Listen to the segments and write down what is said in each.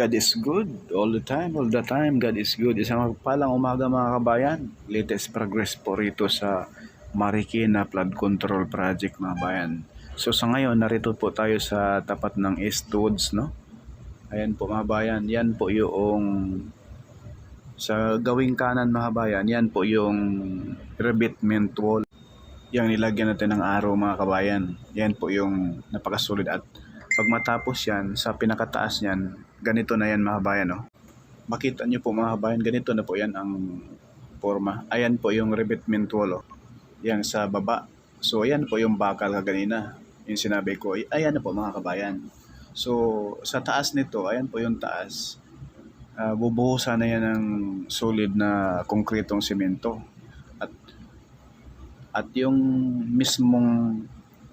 God is good all the time God is good. Isang magpalang umaga mga kabayan. Latest progress po rito sa Marikina Flood Control Project mga bayan. So sa ngayon, narito po tayo sa tapat ng Eastwoods, no? Ayan po mga bayan, yan po yung sa gawing kanan mga bayan, yan po yung revetment wall. Yang nilagyan natin ng araw mga kabayan. Yan po yung napakasulit at pag matapos yan, sa pinakataas niyan, ganito na yan mga kabayan, no? Makita nyo po mga kabayan, ganito na po yan ang forma. Ayan po yung revetment wall, oh. Yan sa baba. So ayan po yung bakal kaganina. Yung sinabi ko, ayan na po mga kabayan. So sa taas nito, ayan po yung taas. Bubuhusan na yan ng solid na konkretong semento. At yung mismong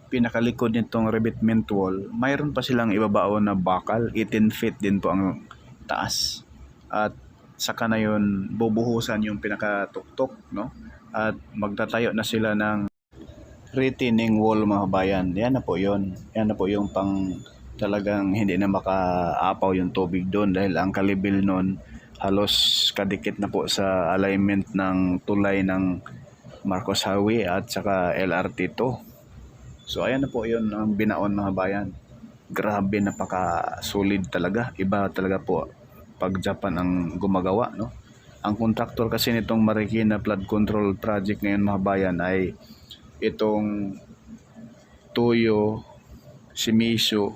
pinakalikod nitong revetment wall, mayroon pa silang ibabaon na bakal. 18 feet din po ang taas. At saka na yun, bubuhusan yung pinakatuktok, no? At magtatayo na sila ng retaining wall mga kabayan. Yan na po yun. Yan na po yung pang talagang hindi na makaapaw yung tubig doon dahil ang kalibil nun halos kadikit na po sa alignment ng tulay ng Marcos Highway at saka LRT2. So ayan na po yun ang binaon mga bayan. Grabe, napaka-solid talaga. Iba talaga po pag Japan ang gumagawa, no? Ang kontraktor kasi nitong Marikina Flood Control Project ngayon mga bayan ay itong Toyo Shimizu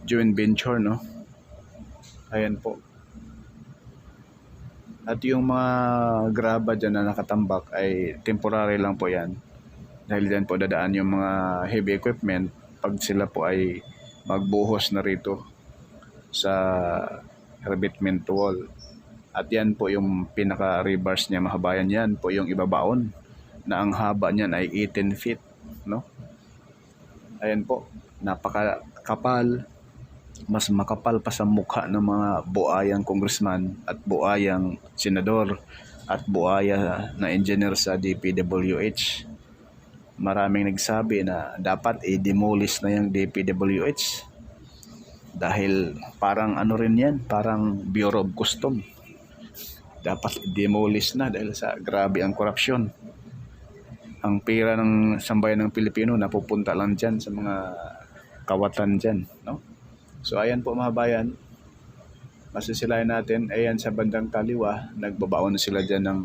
joint venture, no? Ayan po. At yung mga graba dyan na nakatambak ay temporary lang po yan. Dahil dyan po dadaan yung mga heavy equipment pag sila po ay magbuhos na rito sa revetment wall. At yan po yung pinaka-reverse niya mga kabayan. Yan po yung ibabaon na ang haba niyan ay 18 feet, no? Ayan po, napakakapal. Mas makapal pa sa mukha ng mga buayang congressman at buayang senador at buaya na engineer sa DPWH. Maraming nagsabi na dapat i-demolish na yung DPWH dahil parang ano rin yan, parang Bureau of Custom. Dapat i-demolish na dahil sa grabe ang korupsyon. Ang pera ng sambayan ng Pilipino napupunta lang dyan sa mga kawatan dyan, no? So ayan po mga bayan, masisilayan natin, ayan sa bandang kaliwa, nagbabaon sila dyan ng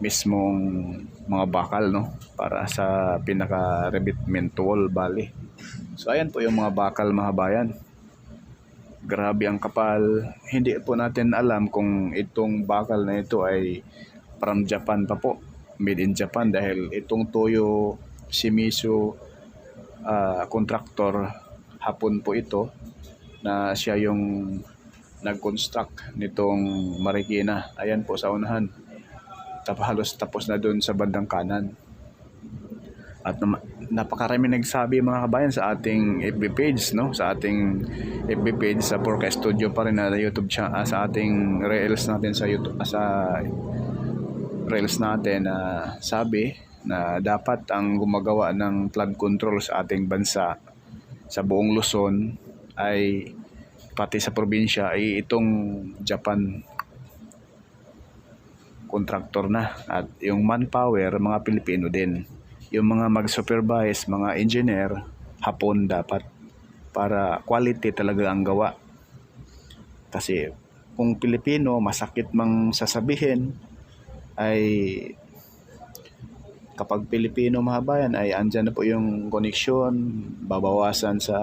mismong mga bakal, no? Para sa pinaka-revetment wall, bali. So ayan po yung mga bakal mga bayan. Grabe ang kapal. Hindi po natin alam kung itong bakal na ito ay from Japan pa po. Made in Japan dahil itong Toyo Shimizu contractor, Hapon po ito, na siya yung nag-construct nitong Marikina. Ayan po sa unahan. Halos tapos na doon sa bandang kanan. At napakarami nagsabi mga kabayan sa ating FB page, no? Sa ating FB page sa Porca Studio pa rin na YouTube channel, sa ating reels natin sa YouTube, sa reels natin na sabi na dapat ang gumagawa ng flood control sa ating bansa sa buong Luzon ay pati sa probinsya ay itong Japan contractor na, at yung manpower mga Pilipino din, yung mga mag-supervise, mga engineer, Hapon dapat, para quality talaga ang gawa. Kasi kung Pilipino, masakit mang sasabihin, ay kapag Pilipino mga bayan ay andyan na po yung koneksyon, babawasan sa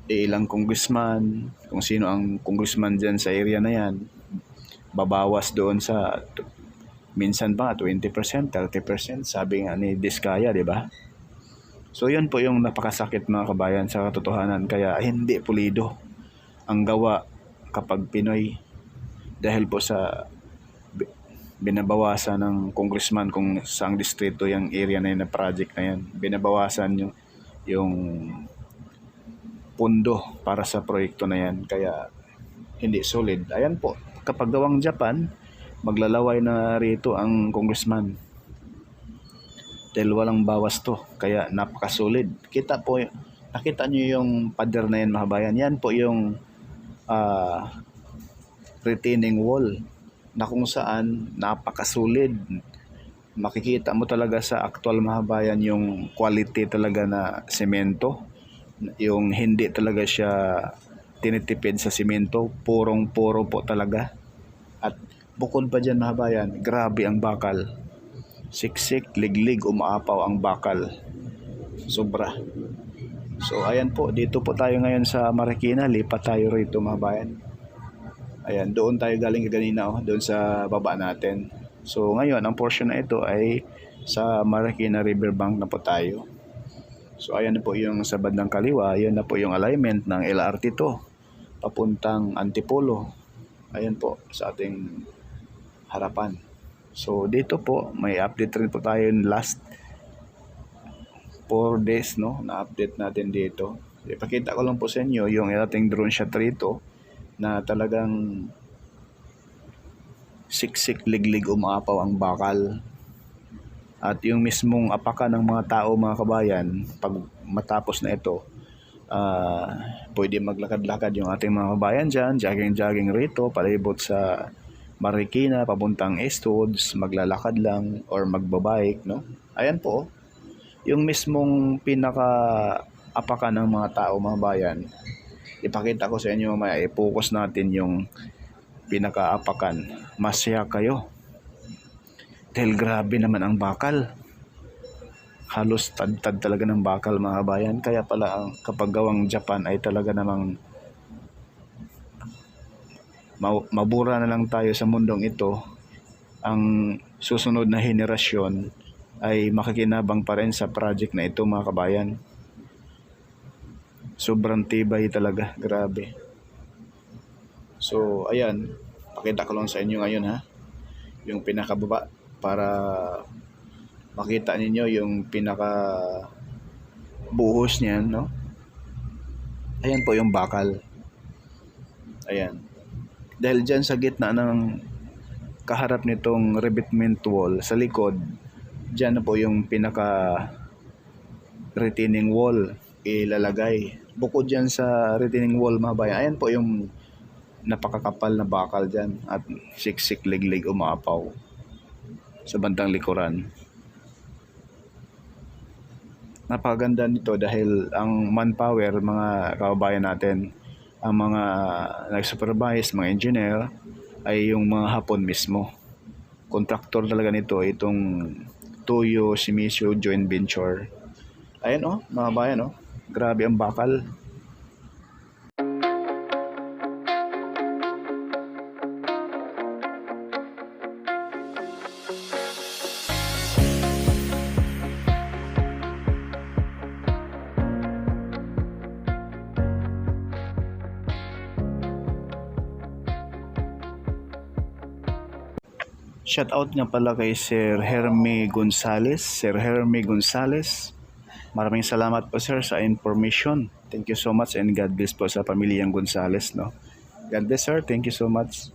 ilang congressman, kung sino ang congressman dyan sa area na yan, babawas doon sa minsan ba 20%, 30%, sabi nga ni Diskaya, di ba? So yun po yung napakasakit mga kabayan sa katotohanan, kaya hindi pulido ang gawa kapag Pinoy dahil po sa binabawasan ng congressman kung saang distrito yung area na yun, na project na yan, binabawasan yung pundo para sa proyekto na yan, kaya hindi solid. Ayan po, kapag gawang Japan, maglalaway na rito ang congressman dahil walang bawas to, kaya napakasolid. Kita po, Nakita niyo yung pader na yan, mga kabayan. Yan po yung ah, retaining wall na kung saan napakasulid. Makikita mo talaga sa actual, mga kabayan, yung quality talaga na semento. Yung hindi talaga siya tinitipid sa semento, purong-puro po talaga. At bukod pa dyan, mga kabayan, grabe ang bakal. Siksik, liglig, umaapaw ang bakal. Sobra. So ayan po, dito po tayo ngayon sa Marikina, lipat tayo rito, mga kabayan. Ayan, doon tayo galing kanina, doon sa baba natin. So ngayon, ang portion na ito ay sa Marikina Riverbank na po tayo. So ayan na po yung sa bandang kaliwa, ayan na po yung alignment ng LRT to, papuntang Antipolo. Ayan po sa ating harapan. So dito po, may update rin po tayo in last 4 days, no, na-update natin dito. Ipakita ko lang po sa inyo yung ating drone shot rito na talagang siksik, liglig, umaapaw ang bakal. At yung mismong apakan ng mga tao, mga kabayan, pag matapos na ito, pwede maglakad-lakad yung ating mga kabayan dyan, jogging-jogging rito, palibot sa Marikina, papuntang Eastwoods, maglalakad lang or magbabike, no? Ayan po, yung mismong pinaka-apakan ng mga tao, mga bayan, ipakita ko sa inyo mamaya, i-focus natin yung pinaka-apakan. Masaya kayo. Dahil grabe naman ang bakal. Halos tad-tad talaga ng bakal, mga kabayan. Kaya pala ang kapag gawang Japan ay talaga namang mabura na lang tayo sa mundong ito. Ang susunod na henerasyon ay makikinabang pa rin sa project na ito, mga kabayan. Sobrang tibay talaga, grabe. So ayan, pakita ko lang sa inyo ngayon, yung pinakababa para makita ninyo yung pinaka buhos niyan, no? Ayan po yung bakal. Ayan. Dahil dyan sa gitna ng kaharap nitong revetment wall sa likod, dyan na po yung pinaka retaining wall ilalagay. Bukod dyan sa retaining wall, mga bayan, ayan po yung napakakapal na bakal dyan at siksik, liglig, umaapaw sa bandang likuran. Napakaganda nito dahil ang manpower, mga kababayan natin, ang mga nag-supervise, mga engineer, ay yung mga Hapon mismo. Kontraktor talaga nito, itong Toyo Shimizu joint venture. Ayan, mga bayan, grabe ang bakal. Shout out nga pala kay Sir Hermie Gonzales. Sir Hermie Gonzales, maraming salamat po, sir, sa information. Thank you so much and God bless po sa pamilyang Gonzales, no? God bless, sir. Thank you so much.